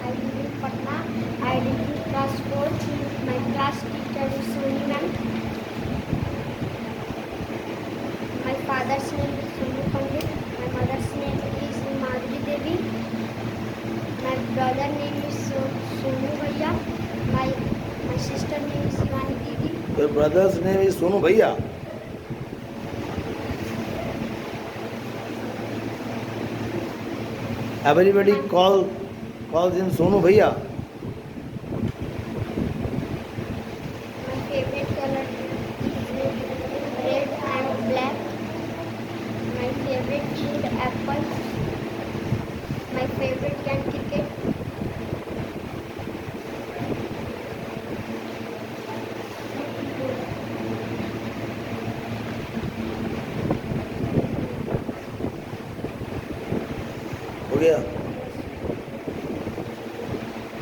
I live in Patna. I live in class 4. My class teacher is Soni ma'am. My father's name is Sonu Pandit. My mother's name is Madhuri Devi. My brother name is Sonu Bhaiya. My sister name is Shivani Didi. Your brother's name is Sonu Bhaiya. Everybody calls him Sonu Bhaiya. My favorite color is red and black. My favorite food apple. My favorite game cricket. हो गया?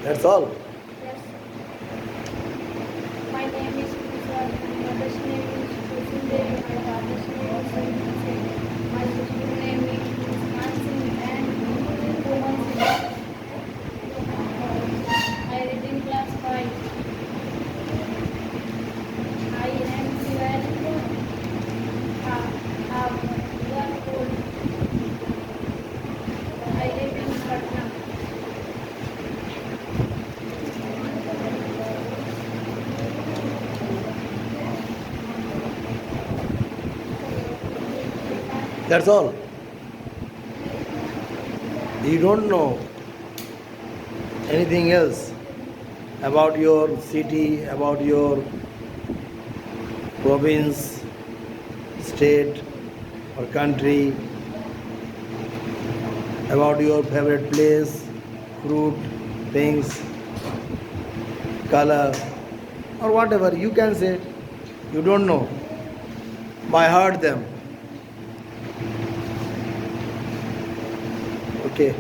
That's all. Yes. My name is Pooja. My mother's name is Kusunde. My father's name is Sanjit. My sister's name is Muskan Singh and Roman Singh. I read in class 5. I am 1 old. I live in Patna. That's all. You don't know anything else about your city, about your province, state or country, about your favorite place, fruit, things, color or whatever you can say it. You don't know. By heart them. Okay.